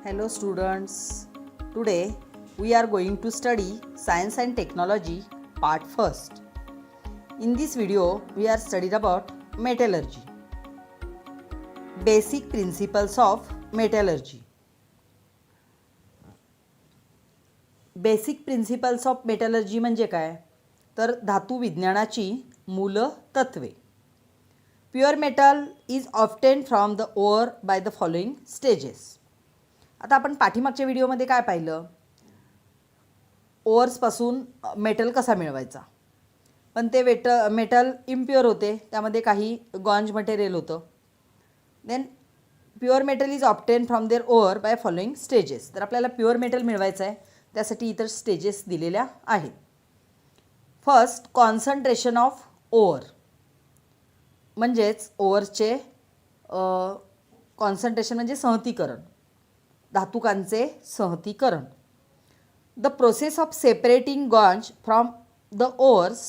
Hello students, today we are going to study Science and Technology part 1st. In this video we are studied about metallurgy. Basic principles of metallurgy. Basic principles of metallurgy म्हणजे काय? तर धातू विज्ञानाची मूल तत्वे. Pure metal is obtained from the ore by the following stages. आता आपण पाठीमागच्या व्हिडिओमध्ये काय पाहिलं? ओअर्सपासून मेटल कसा मिळवायचा, पण ते मेटल इम्प्युअर होते, त्यामध्ये काही गॉन्ज मटेरियल होतं. Then pure metal is obtain from their ore by following stages. तर आपल्याला प्युअर मेटल मिळवायचं आहे, त्यासाठी इतर स्टेजेस दिलेल्या आहेत. फर्स्ट, कॉन्सन्ट्रेशन ऑफ ओअर, म्हणजेच ओअरचे कॉन्सन्ट्रेशन म्हणजे सहतीकरण, धातुकांचे सहतीकरण. The process of separating gangue from the ores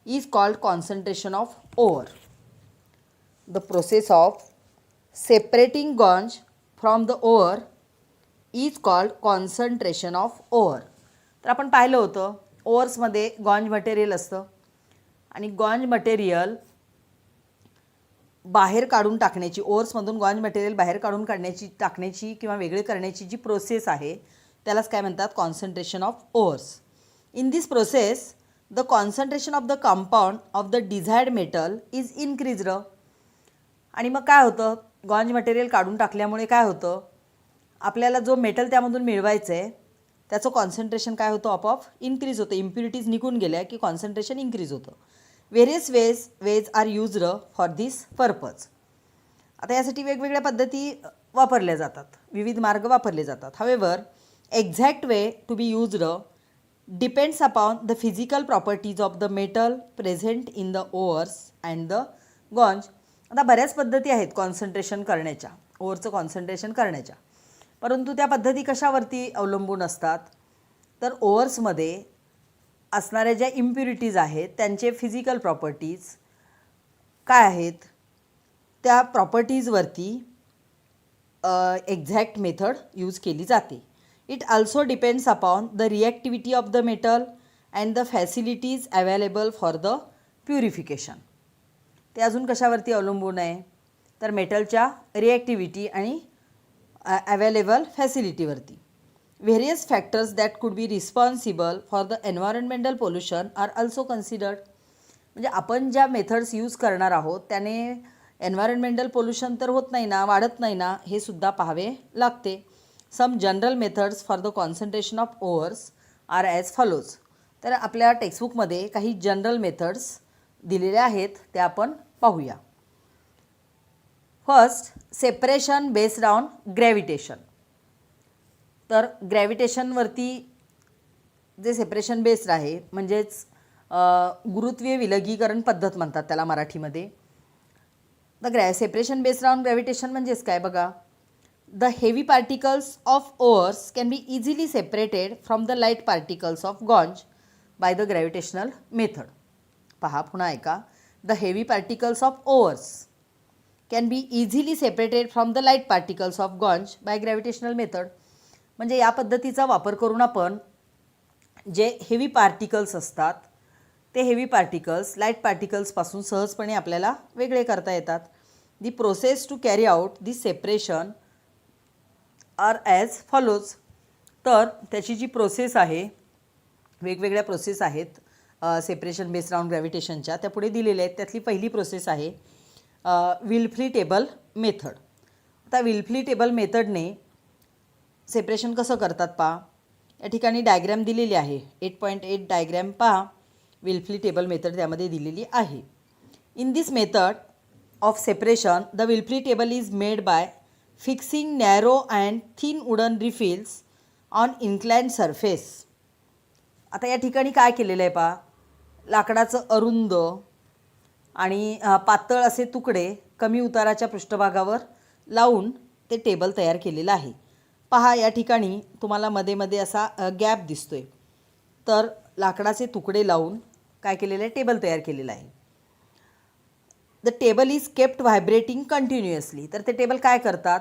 is called concentration of ore. The process of separating gangue from the ore is called concentration of ore. तर आपण पाहिलं होतं ओअर्समध्ये गॉन्ज मटेरियल असतं आणि गॉन्ज मटेरियल बाहेर काढून टाकण्याची, ओअर्समधून गॉन्ज मटेरियल बाहेर काढून टाकण्याची किंवा वेगळे करण्याची जी प्रोसेस आहे त्यालाच काय म्हणतात? Concentration of ores. In this process the concentration of the compound of the desired metal is increased. आणि मग काय होतं? गॉन्ज मटेरियल काढून टाकल्यामुळे काय होतं? आपल्याला जो मेटल त्यामधून मिळवायचं आहे त्याचं कॉन्सन्ट्रेशन काय होतं? आपोआप इन्क्रीज होतं. इम्प्युरिटीज निघून गेल्या की कॉन्सन्ट्रेशन इन्क्रीज होतं. Various ways are used for this purpose. आता यासाठी वेगवेगळ्या पद्धती वापरल्या जातात, विविध मार्ग वापरले जातात. However exact way to be used depends upon the physical properties of the metal present in the ores and the gangue. आता बऱ्याच पद्धती आहेत कॉन्सन्ट्रेशन करण्याच्या, ओअरचं कॉन्सन्ट्रेशन करण्याच्या, परंतु त्या पद्धती कशावरती अवलंबून असतात? तर ओअर्समध्ये असणाऱ्या ज्या इम्प्युरिटीज आहेत त्यांचे फिजिकल प्रॉपर्टीज काय आहेत, त्या प्रॉपर्टीजवरती एक्झॅक्ट मेथड यूज केली जाते. It also depends upon the reactivity of the metal and the facilities available for the purification. ते अजून कशावरती अवलंबून आहे? तर मेटलच्या रिॲक्टिव्हिटी आणि अवेलेबल फॅसिलिटीवरती. Various factors that could be responsible for the environmental pollution are also considered. म्हणजे आपण ज्या मेथड्स यूज करणार आहोत त्याने एन्व्हायरमेंटल पोल्युशन तर होत नाही ना, वाढत नाही ना, हे सुद्धा पाहावे लागते. Some general methods for the concentration of ores are as follows. तर आपल्या टेक्स्टबुकमध्ये काही जनरल मेथड्स दिलेल्या आहेत, त्या आपण पाहूया. First, separation based on gravitation. तर ग्रॅव्हिटेशनवरती जे सेपरेशन बेस्ड आहे, म्हणजेच गुरुत्वीय विलगीकरण पद्धत म्हणतात त्याला मराठीमध्ये. The separation based on gravitation म्हणजेच काय बघा. The heavy particles of ores can be easily separated from the light particles of gangue by the gravitational method. पहा पुन्हा ऐका. The heavy particles of ores can be easily separated from the light particles of gangue by gravitational method. म्हणजे या पद्धतीचा वापर करून आपण जे हेवी पार्टिकल्स असतात ते हेवी पार्टिकल्स लाईट पार्टिकल्सपासून सहजपणे आपल्याला वेगळे करता येतात. The process to carry out this separation are as follows. तर त्याची जी प्रोसेस आहे, वेगवेगळ्या प्रोसेस आहेत सेपरेशन बेस्ड ऑन ग्रॅव्हिटेशनच्या, त्या पुढे दिलेल्या आहेत. त्यातली पहिली प्रोसेस आहे विल्फ्ली टेबल मेथड. आता विल्फ्ली टेबल मेथडने सेपरेशन कसं करतात पहा. या ठिकाणी डायग्रॅम दिलेली आहे, 8.8 डायग्रॅम पहा. विल्फ्ली टेबल मेथड त्यामध्ये दिलेली आहे. In this method of separation the Wilfley table is made by fixing narrow and thin wooden riffles on inclined surface. आता या ठिकाणी काय केलेलं आहे पहा. लाकडाचं अरुंद आणि पातळ असे तुकडे कमी उताराच्या पृष्ठभागावर लावून ते टेबल तयार केलेलं आहे. पहा या ठिकाणी तुम्हाला मध्ये मध्ये असा गॅप दिसतोय. तर लाकडाचे तुकडे लावून काय केलेलं आहे? टेबल तयार केलेलं आहे. The table is kept vibrating continuously. तर ते टेबल काय करतात?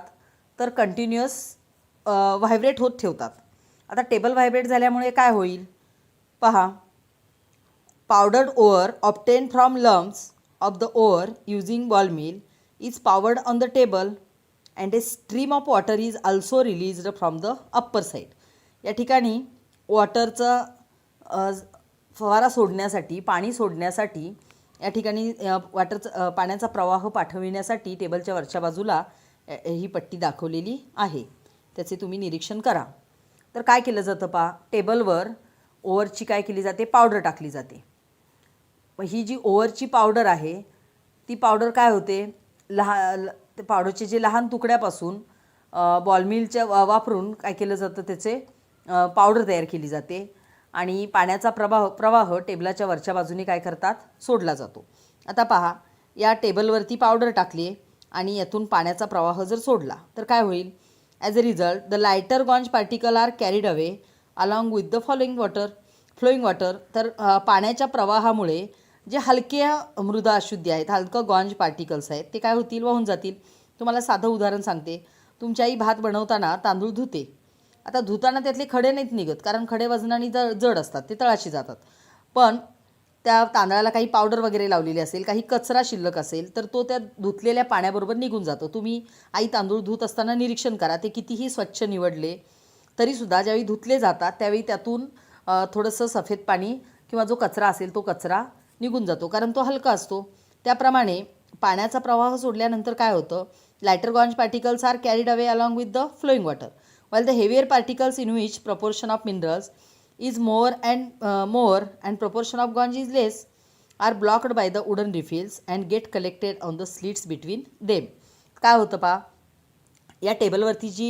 तर कंटिन्युअस व्हायब्रेट होत ठेवतात. आता टेबल व्हायब्रेट झाल्यामुळे काय होईल पहा. Powdered ore obtain from lumps of the ore using ball mill is poured on the table and a stream of water is also released from the upper side. या ठिकाणी वॉटरचा फवारा सोडण्यासाठी, पाणी सोडण्यासाठी, या ठिकाणी पाण्याचा प्रवाह पाठविण्यासाठी टेबलच्या वरच्या बाजूला ही पट्टी दाखवलेली आहे. त्याचे तुम्ही निरीक्षण करा. तर काय केलं जातं पहा, टेबलवर ओव्हरची काय केली जाते, पावडर टाकली जाते. ही जी ओव्हरची पावडर आहे ती पावडर काय होते, ते पावडरचे जे लहान तुकड्यापासून बॉल मिलच्या वापरून काय केलं जातं, त्याचे पावडर तयार केली जाते आणि पाण्याचा प्रवाह टेबलाच्या वरच्या बाजूने काय करतात, सोडला जातो. आता पहा, या टेबलवरती पावडर टाकली आणि यातून पाण्याचा प्रवाह जर सोडला तर काय होईल. As a result the lighter gangue particle are carried away along with the flowing water. तर पाण्याच्या प्रवाहामुळे जे हलके मृदा अशुद्धी आहेत, हलकं गॉन्ज पार्टिकल्स आहेत, ते काय होतील, वाहून जातील. तुम्हाला साधं उदाहरण सांगते. तुमची आई भात बनवताना तांदूळ धुते. आता धुताना त्यातले खडे नाहीत निघत, कारण खडे वजनाने जड असतात, ते तळाशी जातात. पण त्या तांदळाला काही पावडर वगैरे लावलेली असेल, काही कचरा शिल्लक असेल, तर तो त्या धुतलेल्या पाण्याबरोबर निघून जातो. तुम्ही आई तांदूळ धुत असताना निरीक्षण करा, ते कितीही स्वच्छ निवडले तरीसुद्धा ज्यावेळी धुतले जातात त्यावेळी त्यातून थोडंसं सफेद पाणी किंवा जो कचरा असेल तो कचरा निघून जातो, कारण तो हलका असतो. त्याप्रमाणे पाण्याचा प्रवाह सोडल्यानंतर काय होतं, lighter gangue particles are carried away along with the flowing water while the heavier particles in which proportion of minerals is more and proportion of ganj is less are blocked by the wooden refills and get collected on the slits between them. काय होतं पहा, या टेबलवरती जी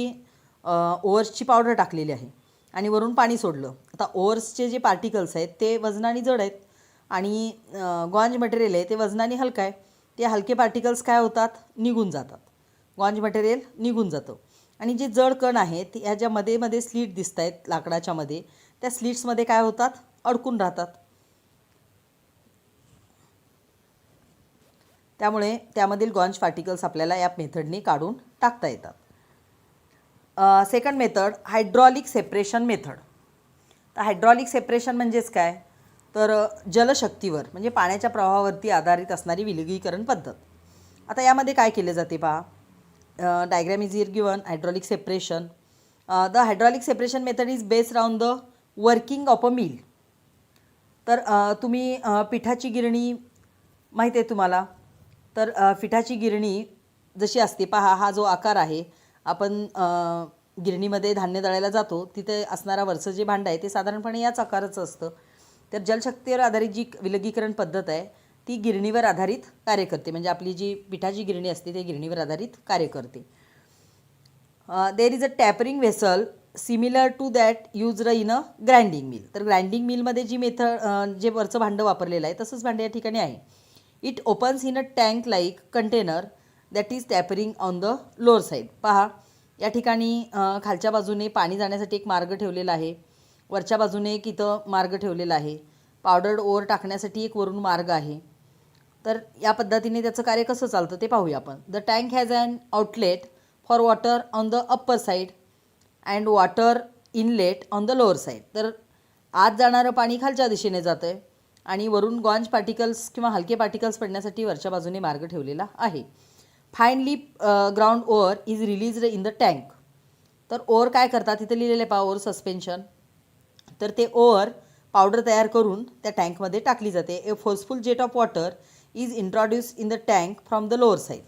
ओव्हर्सची powder टाकलेली आहे आणि वरून पाणी सोडलं. आता ओव्हर्सचे जे पार्टिकल्स आहेत ते वजनाने जड आहेत आणि गॉन्ज मटेरियल आहे ते वजनाने हलकं आहे. ते हलके पार्टिकल्स काय होतात, निघून जातात. गॉन्ज मटेरियल निघून जातं आणि जे जड कण आहेत ह्या ज्या मध्ये स्लीट दिसत आहेत लाकडाच्या मध्ये, त्या स्लीट्समध्ये काय होतात, अडकून राहतात. त्यामुळे त्यामधील गॉन्ज पार्टिकल्स आपल्याला या मेथडने काढून टाकता येतात. Second method, hydraulic separation method. तर हायड्रॉलिक सेपरेशन म्हणजेच काय, तर जलशक्तीवर म्हणजे पाण्याच्या प्रवाहावरती आधारित असणारी विलगीकरण पद्धत. आता यामध्ये काय केले जाते पहा, diagram is here given. Hydraulic separation. The hydraulic separation method is based on the working of a mill. तर तुम्ही पिठाची गिरणी माहीत आहे तुम्हाला. तर पिठाची गिरणी जशी असते पहा, हा जो आकार आहे, आपण गिरणीमध्ये धान्य दळायला जातो तिथे असणारा वरचं जे भांडं आहे ते साधारणपणे याच आकाराचं असतं. तर जलशक्तीवर आधारित जी विलगीकरण पद्धत आहे ती गिरणीवर आधारित कार्य करते. म्हणजे आपली जी पिठाची गिरणी असते ते गिरणीवर आधारित कार्य करते. There is a tapering vessel similar to that used in a grinding mill. तर ग्राइंडिंग मिलमध्ये जी जे वरचं भांडं वापरलेलं आहे तसंच भांडं या ठिकाणी आहे. It opens in a tank like container that is tapering on the lower side. पहा, या ठिकाणी खालच्या बाजूने पाणी जाण्यासाठी एक मार्ग ठेवलेला आहे, वरच्या बाजूने एक इथं मार्ग ठेवलेला आहे, पावडर्ड ओव्हर टाकण्यासाठी एक वरून मार्ग आहे. तर या पद्धतीने त्याचं कार्य कसं चालतं ते पाहूया आपण. The tank has an outlet for water on the upper side and water inlet on the lower side. तर आत जाणारं पाणी खालच्या दिशेने जातं आहे आणि वरून गॉन्ज पार्टिकल्स किंवा हलके पार्टिकल्स पडण्यासाठी वरच्या बाजूने मार्ग ठेवलेला आहे. Finally ground over is released in the tank. तर ओव्हर काय करतात, तिथे लिहिलेलं आहे पहा, ओव्हर सस्पेन्शन. तर ते ओव्हर पावडर तयार करून त्या टँकमध्ये टाकली जाते. A forceful jet of water is introduce in the tank from the lower side.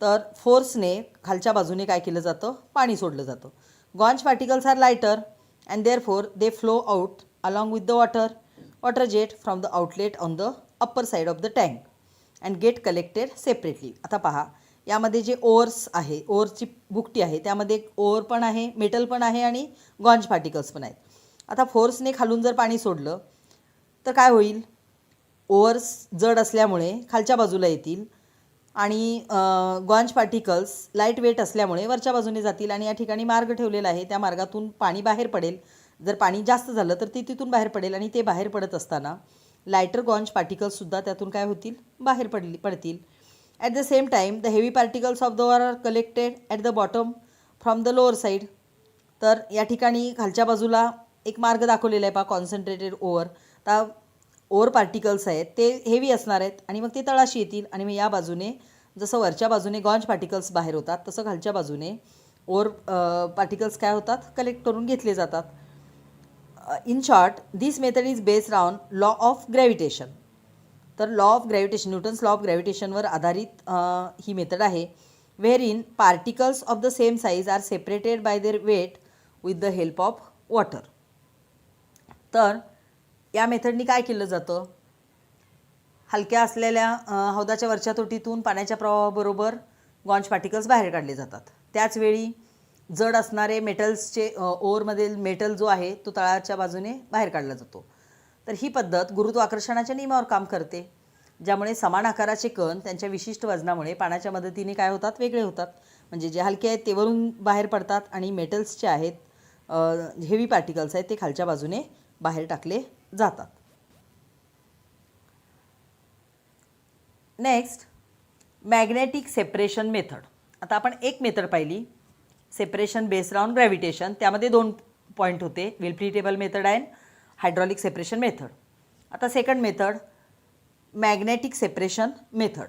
तर फोर्सने खालच्या बाजूने काय केलं जातं, पाणी सोडलं जातं. Gangue particles are lighter and therefore they flow out along with the water jet from the outlet on the upper side of the tank and get collected separately. आता पहा, यामध्ये जे ओव्हर्स आहे, ओव्हरची भुकटी आहे, त्यामध्ये एक ओव्हर पण आहे, मेटल पण आहे आणि गॉन्ज पार्टिकल्स पण आहेत. आता फोर्सने खालून जर पाणी सोडलं तर काय होईल, ओव्हर्स जड असल्यामुळे खालच्या बाजूला येतील आणि गॉन्ज पार्टिकल्स लाईट वेट असल्यामुळे वरच्या बाजूने जातील आणि या ठिकाणी मार्ग ठेवलेला आहे, त्या मार्गातून पाणी बाहेर पडेल. जर पाणी जास्त झालं तर ते तिथून बाहेर पडेल आणि ते बाहेर पडत असताना लायटर गॉन्ज पार्टिकल्ससुद्धा त्यातून काय होतील, बाहेर पडतील. At the same time the heavy particles of the water are collected at the bottom from the lower side तर या ठिकाणी खालच्या बाजूला एक मार्ग दाखवलेला आहे पहा, कॉन्सन्ट्रेटेड ओव्हर. आता ओव्हर पार्टिकल्स आहेत ते हेवी असणार आहेत आणि मग ते तळाशी येतील आणि मग या बाजूने जसं वरच्या बाजूने गॉन्ज पार्टिकल्स बाहेर होतात तसं खालच्या बाजूने ओव्हर पार्टिकल्स काय होतात, कलेक्ट करून घेतले जातात. In short this method is based on law of gravitation. तर law of gravitation, Newton's law of ग्रॅव्हिटेशनवर आधारित ही मेथड आहे. Where in particles of the same size are separated by their weight with the help of water. तर या मेथडनी काय केलं जातं, हलक्या असलेल्या हौदाच्या वरच्या तोटीतून पाण्याच्या प्रवाहाबरोबर गॉन्ज पार्टिकल्स बाहेर काढले जातात. त्याचवेळी जड असणारे मेटल्सचे ओव्हरमधील मेटल जो आहे तो तळाच्या बाजूने बाहेर काढला जातो. तर ही पद्धत गुरुत्वाकर्षणाच्या नियमावर काम करते, ज्यामुळे समान आकाराचे कण त्यांच्या विशिष्ट वजनामुळे पाण्याच्या मदतीने काय होतात, वेगळे होतात. म्हणजे जे हलके आहेत ते वरून बाहेर पडतात आणि मेटल्सचे आहेत, हेवी पार्टिकल्स आहेत ते खालच्या बाजूने बाहेर टाकले जातात. Next, magnetic separation method. आता आपण एक मेथड पाहिली, सेपरेशन बेस्ड ऑन ग्रॅव्हिटेशन. त्यामध्ये 2 पॉईंट होते, Wilfley table method and hydraulic separation method. आता second method, magnetic separation method.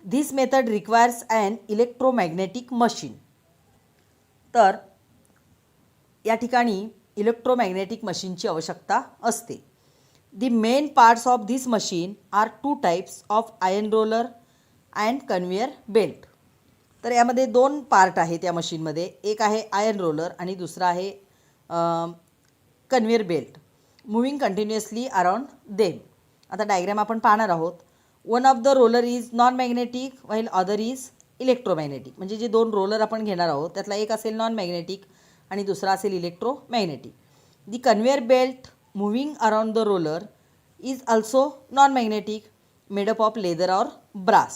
This method requires an electromagnetic machine. तर या ठिकाणी इलेक्ट्रोमॅग्नेटिक मशीनची आवश्यकता असते. The main parts of this machine are 2 types of iron roller and conveyor belt. तर यामध्ये 2 part आहेत या मशीनमध्ये, एक आहे आयर्न रोलर आणि दुसरा आहे conveyor belt, moving continuously around them. आता डायग्राम आपण पाहणार आहोत. One of the roller is non magnetic while other is electromagnetic. म्हणजे जे 2 रोलर आपण घेणार आहोत त्यातला एक असेल नॉन मॅग्नेटिक आणि दुसरा असेल electromagnetic. The conveyor belt moving around the roller is also non-magnetic, made up of leather or brass.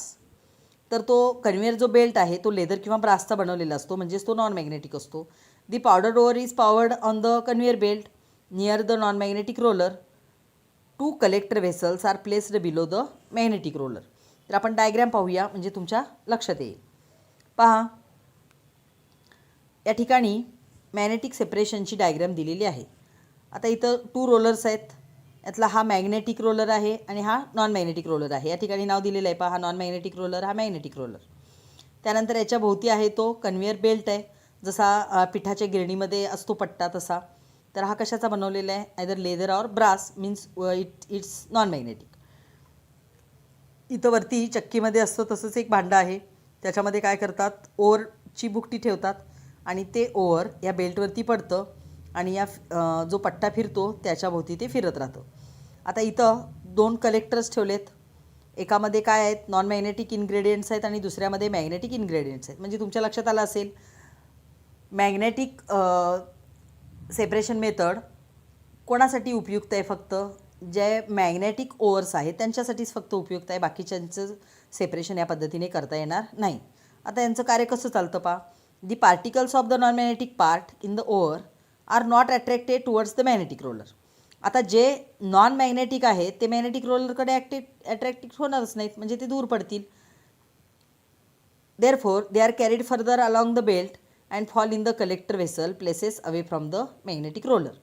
तर तो कन्व्हेयर जो बेल्ट आहे तो लेदर किंवा ब्रासचा बनवलेला असतो, म्हणजेच तो नॉन मॅग्नेटिक असतो. The powder ore is poured on the conveyor belt near the non magnetic roller. 2 collector vessels are placed below the magnetic roller. तर आपण डायग्राम पाहूया म्हणजे तुमच्या लक्षात येईल. पहा, या ठिकाणी मॅग्नेटिक सेपरेशनची डायग्राम दिलेली आहे. आता इथं 2 रोलर्स आहेत, यातला हा मॅग्नेटिक रोलर आहे आणि हा नॉन मॅग्नेटिक रोलर आहे. या ठिकाणी नाव दिलेलं आहे पहा, हा नॉन मॅग्नेटिक रोलर, हा मॅग्नेटिक रोलर. त्यानंतर याच्या भोवती आहे तो कन्व्हेयर बेल्ट आहे, जसा पिठाच्या गिरणीमध्ये असतो पट्टा तसा. तर हा कशाचा बनवलेला आहे, either leather or brass, means it's non magnetic. इथं वरती चक्कीमध्ये असतो तसंच एक भांडं आहे, त्याच्यामध्ये काय करतात, ओव्हरची बुकटी ठेवतात आणि ते ओव्हर या बेल्टवरती पडतं आणि या जो पट्टा फिरतो त्याच्या भोवती ते फिरत राहतं. आता इथं 2 कलेक्टर्स ठेवलेत, एकामध्ये काय आहेत, नॉन मॅग्नेटिक इन्ग्रेडियंट्स आहेत आणि दुसऱ्यामध्ये मॅग्नेटिक इन्ग्रेडियंट्स आहेत. म्हणजे तुमच्या लक्षात आलं असेल, मॅग्नेटिक सेपरेशन मेथड कोणासाठी उपयुक्त आहे, फक्त जे मॅग्नेटिक ओव्हर्स आहेत त्यांच्यासाठीच फक्त उपयुक्त आहे, बाकीच्यांचं सेपरेशन या पद्धतीने करता येणार नाही. आता यांचं कार्य कसं चालतं पहा. The particles of the non magnetic part in the ore are not attracted towards the magnetic roller. आता जे नॉन मॅग्नेटिक आहेत ते मॅग्नेटिक रोलरकडे अट्रॅक्टेड होणारच नाहीत, म्हणजे ते दूर पडतील. Therefore they are carried further along the belt and fall in the collector vessel places away from the magnetic roller.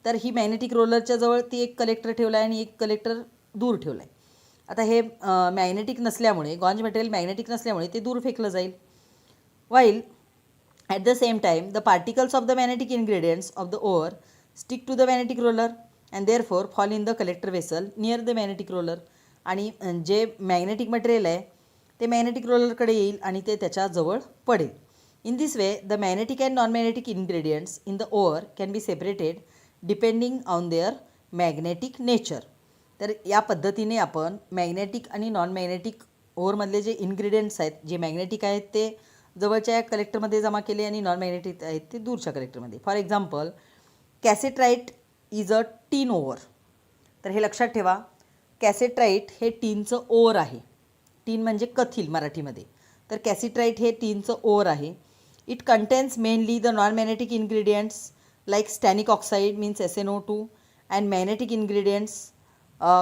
तर ही मॅग्नेटिक रोलरच्या जवळ ती एक कलेक्टर ठेवला आहे आणि एक कलेक्टर दूर ठेवला आहे. आता हे मॅग्नेटिक नसल्यामुळे, गॉन्ज मटेरियल मॅग्नेटिक नसल्यामुळे ते दूर फेकलं जाईल. While at the same time the particles of the magnetic ingredients of the ore stick to the magnetic roller and therefore fall in the collector vessel near the magnetic roller. आणि जे magnetic material आहे ते magnetic रोलरकडे येईल आणि ते त्याच्या जवळ पडेल. In this way the magnetic and non magnetic ingredients in the ओअर can be separated depending on their magnetic nature. तर या पद्धतीने आपण मॅग्नेटिक आणि नॉन मॅग्नेटिक ओअरमधले जे इन्ग्रेडियंट्स आहेत, जे मॅग्नेटिक आहेत ते जवळच्या कलेक्टरमध्ये जमा केले आणि नॉन मॅग्नेटिक आहेत ते दूरच्या कलेक्टरमध्ये. For example, cassiterite is a tin ore. तर हे लक्षात ठेवा, कॅसेट्राईट हे टीनचं ओव्हर आहे. टीन म्हणजे कथील मराठीमध्ये. तर कॅसेट्राईट हे टीनचं ओव्हर आहे. It contains mainly the non magnetic ingredients like stannic oxide means SnO2 and magnetic ingredients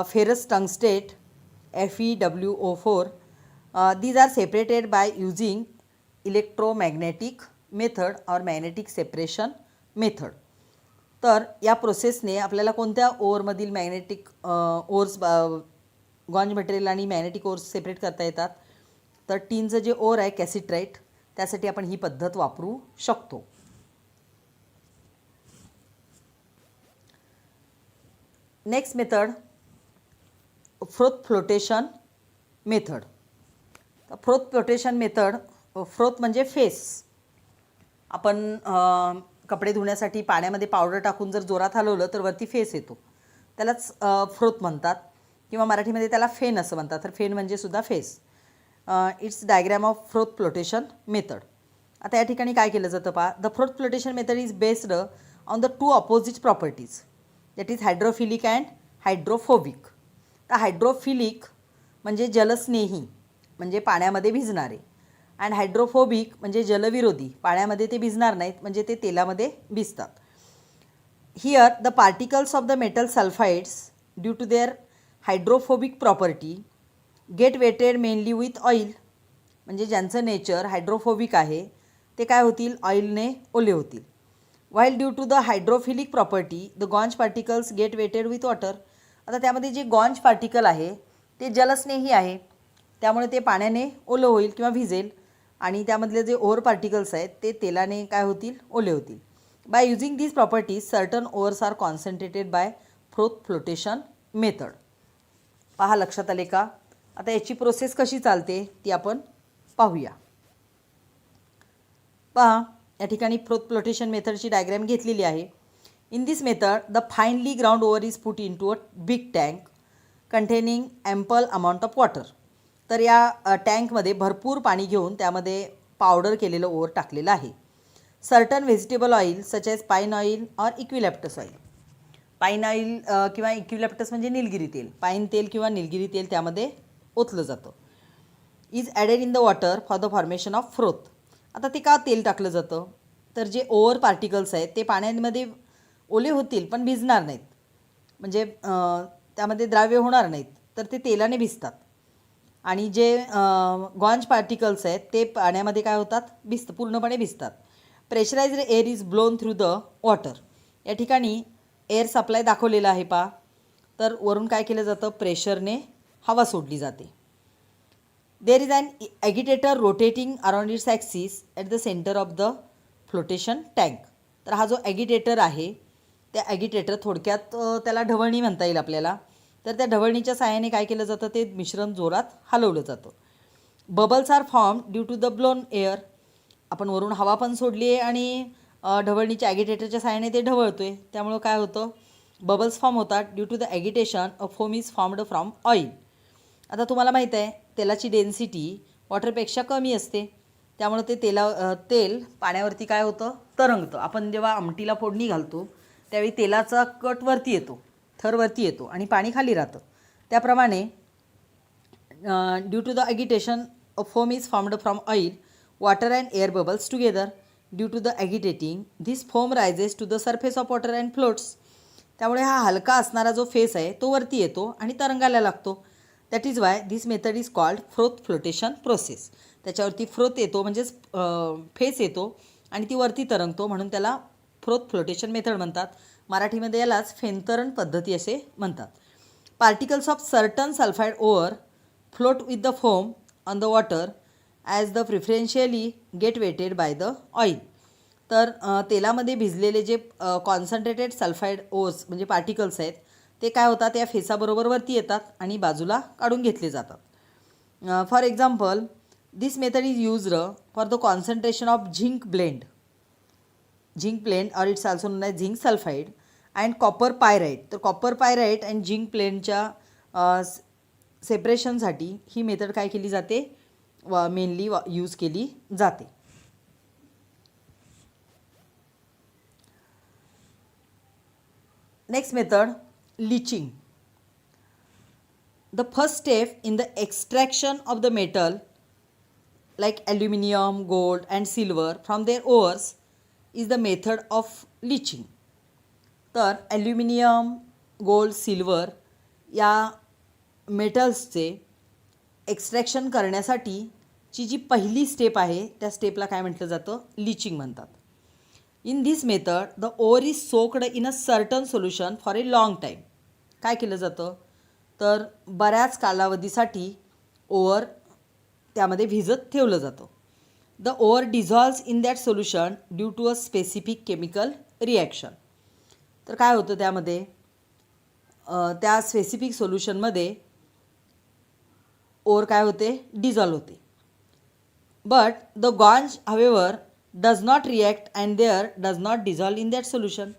ferrous tungstate FeWO4. These are separated by using electromagnetic method or magnetic separation method. तर या प्रोसेसने आपल्याला कोणत्या ओअरमधील magnetic ores gangue material आणि magnetic ores separate करता येतात. तर टीनचं जे ओअर आहे कॅसिट्राईट, त्यासाठी आपण ही पद्धत वापरू शकतो. Next method froth flotation method. Froth flotation method, froth म्हणजे फेस. आपण कपडे धुण्यासाठी पाण्यामध्ये पावडर टाकून जर जोरात हलवलं तर वरती फेस येतो, त्यालाच फ्रोथ म्हणतात, किंवा मराठीमध्ये त्याला फेन असं म्हणतात. तर फेन म्हणजे सुद्धा face. It's diagram of froth flotation method. आता या ठिकाणी काय केलं जातं पहा. The froth flotation method is based on the two opposite properties, that is hydrophilic and hydrophobic. तर हायड्रोफिलिक म्हणजे जलस्नेही, म्हणजे पाण्यामध्ये भिजणारे, अँड हायड्रोफोबिक म्हणजे जलविरोधी, पाण्यामध्ये ते भिजणार नाहीत, म्हणजे ते तेलामध्ये भिजतात. Here the particles of the metal sulphides due to their hydrophobic property get wetted mainly with oil, म्हणजे ज्यांचं नेचर हायड्रोफोबिक आहे ते काय होतील, ऑइलने ओले होतील. While due to the hydrophilic property the gangue particles get wetted with water. आता त्यामध्ये जे गॉन्ज पार्टिकल आहे ते जलस्नेही आहे, त्यामुळे ते पाण्याने ओलं होईल किंवा भिजेल, आणि त्यामधले जे ओअर पार्टिकल्स आहेत ते तेलाने काय होतील, ओले होतील. By using these properties certain ores are concentrated by froth flotation method. पहा, लक्षात आले का. आता याची प्रोसेस कशी चालते ती आपण पाहूया. पहा, या ठिकाणी फ्रोथ फ्लोटेशन मेथडची डायग्रॅम घेतलेली आहे. In this method the finely ground ore is put into a big tank containing ample amount of water. तर या टँकमध्ये भरपूर पाणी घेऊन त्यामध्ये पावडर केलेलं ओअर टाकलेलं आहे. Certain vegetable oil such as pine oil or eucalyptus oil. Pine oil किंवा इक्विलॅप्टस म्हणजे निलगिरी तेल, पाईन तेल किंवा निलगिरी तेल त्यामध्ये ओतलं जातं. Is added in the water for the formation of froth. आता ते का तेल टाकलं जातं, तर जे ओअर पार्टिकल्स आहेत ते पाण्यामध्ये ओले होतील पण भिजणार नाहीत, म्हणजे त्यामध्ये द्राव्य होणार नाहीत, तर ते तेलाने भिजतात. आणि जे गॉन्ज पार्टिकल्स आहेत ते पाण्यामध्ये काय होतात, पूर्णपणे भिजतात. Pressurised air is blown through the water. या ठिकाणी एअर सप्लाय दाखवलेला आहे पहा. तर वरून काय केलं जातं, प्रेशरने हवा सोडली जाते. There is an agitator rotating around its axis at the centre of the flotation tank. तर हा जो ॲगिटेटर आहे त्या ॲगिटेटर, थोडक्यात त्याला ढवळणी म्हणता येईल आपल्याला. तर त्या ढवळणीच्या साहाय्याने काय केलं जातं, ते मिश्रण जोरात हलवलं जातं. Bubbles are form due to the blown air. आपण वरून हवा पण सोडली आहे आणि ढवळणीच्या ॲगिटेटरच्या साहाय्याने ते ढवळतो आहे, त्यामुळं काय होतं, बबल्स फॉर्म होतात. Due to the agitation a foam is formed from oil. आता तुम्हाला माहीत आहे तेलाची डेन्सिटी वॉटरपेक्षा कमी असते, त्यामुळे ते तेल पाण्यावरती काय होतं, तरंगतं. आपण जेव्हा आमटीला फोडणी घालतो त्यावेळी तेलाचा कट वरती येतो, थर वरती येतो आणि पाणी खाली राहतं. त्याप्रमाणे due to the agitation a foam is formed from oil, water and air bubbles together. Due to the agitating this foam rises to the surface of water and floats. त्यामुळे हा हलका असणारा जो फेस आहे तो वरती येतो आणि तरंगायला लागतो. That is why this method is called froth flotation process. त्याच्यावरती फ्रोथ येतो म्हणजेच फेस येतो आणि ती वरती तरंगतो, म्हणून त्याला फ्रोथ फ्लोटेशन मेथड म्हणतात. मराठीमध्ये यालाच फेनतरण पद्धती असे म्हणतात. Particles of certain sulphide ore float with the foam on the water as the preferentially get wetted by the oil. तर तेलामध्ये भिजलेले जे कॉन्सन्ट्रेटेड सल्फाइड ओअर्स म्हणजे पार्टिकल्स आहेत ते काय होतात, या फेसाबरोबर वरती येतात आणि बाजूला काढून घेतले जातात. For example this method is used for the concentration of zinc blende or it's also known as zinc sulphide and copper pyrite. तर कॉपर पायराईट अँड झिंक ब्लेंडच्या सेपरेशनसाठी ही मेथड काय केली जाते, मेनली यूज केली जाते. Next method, leaching. The first step in the extraction of the metal like aluminium, gold and silver from their ores is the method of leaching. तर aluminium, gold, silver या मेटल्सचे extraction करण्यासाठी ची जी पहिली step आहे त्या स्टेपला काय म्हटलं जातं, लीचिंग म्हणतात. In this method the ore is soaked in a certain solution for a long time. काय केलं जातं तर बऱ्याच कालावधीसाठी ओअर त्यामध्ये भिजत ठेवलं जातं. The ore dissolves in that solution due to a specific chemical reaction. तर काय होतं त्यामध्ये त्या स्पेसिफिक सोल्युशनमध्ये ओअर काय होते डिझॉल्व होते. बट द गॉन्ज हवेवर does not react and there does not dissolve in that solution.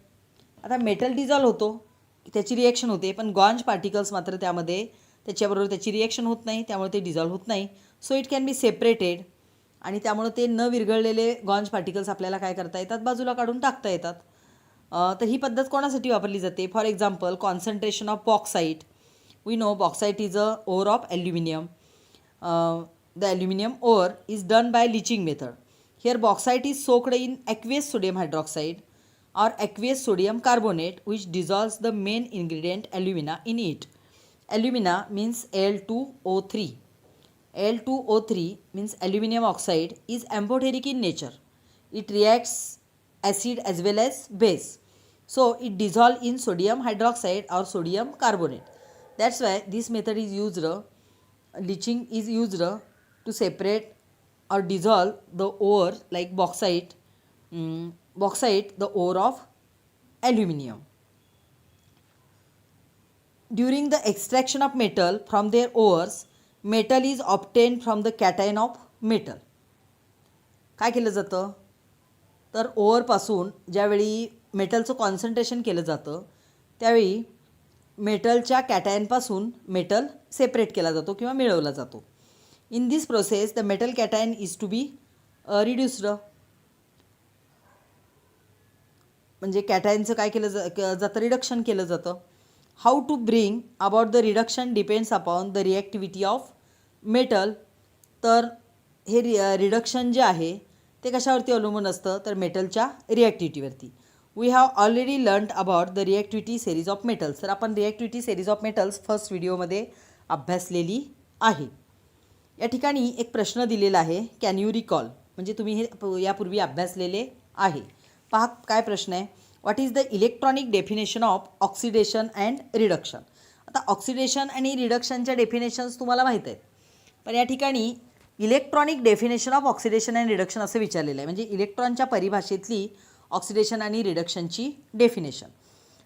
आता मेटल डिझॉल्व होतो त्याची रिॲक्शन होते पण गॉन्ज पार्टिकल्स मात्र त्यामध्ये त्याच्याबरोबर त्याची रिॲक्शन होत नाही त्यामुळे ते डिझॉल्व होत नाही. So it can be separated आणि त्यामुळे ते न विरघळलेले गॉन्ज पार्टिकल्स आपल्याला काय करता येतात बाजूला काढून टाकता येतात. तर ही पद्धत कोणासाठी वापरली जाते. For example concentration of bauxite. We know bauxite is a ore of aluminium. The aluminum ore is done by leaching method. Here bauxite is soaked in aqueous sodium hydroxide or aqueous sodium carbonate which dissolves the main ingredient alumina in it. Alumina means Al2O3. Al2O3 means aluminum oxide is amphoteric in nature. It reacts acid as well as base. So it dissolves in sodium hydroxide or sodium carbonate. That's why this method is used, leaching is used to separate or dissolve the ore like bauxite, the ore of aluminium. During the extraction of metal from their ores, metal is obtained from the cation of metal. काय केलं जातं तर ओअरपासून ज्यावेळी मेटलचं concentration केलं जातं त्यावेळी मेटलच्या कॅटायनपासून metal separate केला जातो किंवा मिळवला जातो. In this process, the metal cation is to be reduced. म्हणजे कॅटायनचं काय केलं जातं रिडक्शन केलं जातं. How to bring about the reduction depends upon the reactivity of metal. तर हे रिडक्शन जे आहे ते कशावरती अवलंबून असतं तर मेटलच्या रिॲक्टिव्हिटीवरती. We have already learned about the reactivity series of metals. तर आपण reactivity series of metals first व्हिडिओमध्ये अभ्यासलेली आहे. या ठिकाणी एक प्रश्न दिलेला आहे कॅन यू रिकॉल म्हणजे तुम्ही हे यापूर्वी अभ्यासलेले आहे. पहा काय प्रश्न आहे. What is the electronic definition of oxidation and reduction. आता ऑक्सिडेशन आणि रिडक्शनच्या डेफिनेशन्स तुम्हाला माहीत आहेत पण या ठिकाणी electronic definition of oxidation and reduction असं विचारलेलं आहे म्हणजे इलेक्ट्रॉनच्या परिभाषेतली ऑक्सिडेशन आणि रिडक्शनची डेफिनेशन.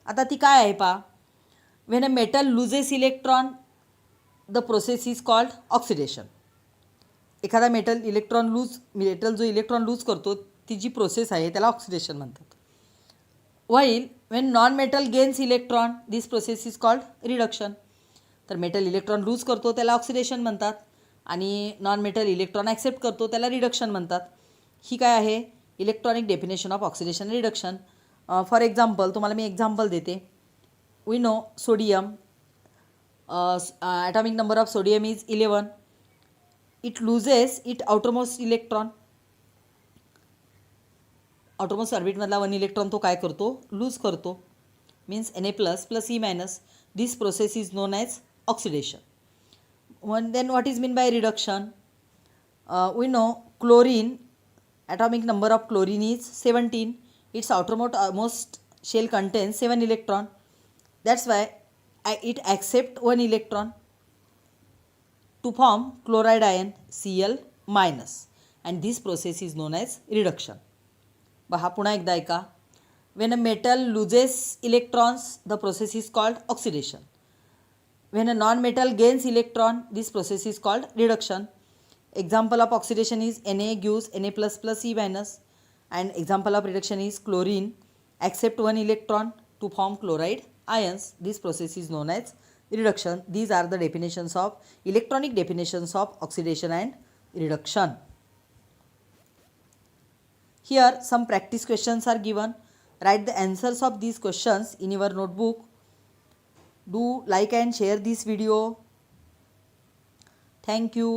आता ती काय आहे पहा. When a metal loses electron the process is called oxidation. एखादा मेटल जो इलेक्ट्रॉन लूज करतो ती जी प्रोसेस आहे त्याला ऑक्सिडेशन म्हणतात. While Wien non metal gains electron this process is called reduction. तर मेटल इलेक्ट्रॉन लूज करतो त्याला ऑक्सिडेशन म्हणतात आणि नॉन मेटल इलेक्ट्रॉन ॲक्सेप्ट करतो त्याला रिडक्शन म्हणतात. ही काय आहे electronic definition of oxidation reduction. For example तुम्हाला मी एक्झाम्पल देते. We know sodium atomic number of sodium is 11. It loses its outermost electron. outermost orbit मधला 1 इलेक्ट्रॉन तो काय करतो लूज करतो means Na++ E-. This process is known as oxidation. Then what is mean by reduction? We know chlorine, atomic number of chlorine is 17. Its outermost shell contains 7 electron. That's why it accepts 1 electron to form chloride ion Cl-, and this process is known as reduction. पहा पुन्हा एकदा ऐका. When a metal loses electrons, the process is called oxidation. When a non-metal gains electron, this process is called reduction. Example of oxidation is Na gives Na++ E-, and example of reduction is chlorine accept 1 electron to form chloride ions. This process is known as reduction. These are the definitions of electronic definitions of oxidation and reduction. Here some practice questions are given. Write the answers of these questions in your notebook. Do like and share this video. Thank you.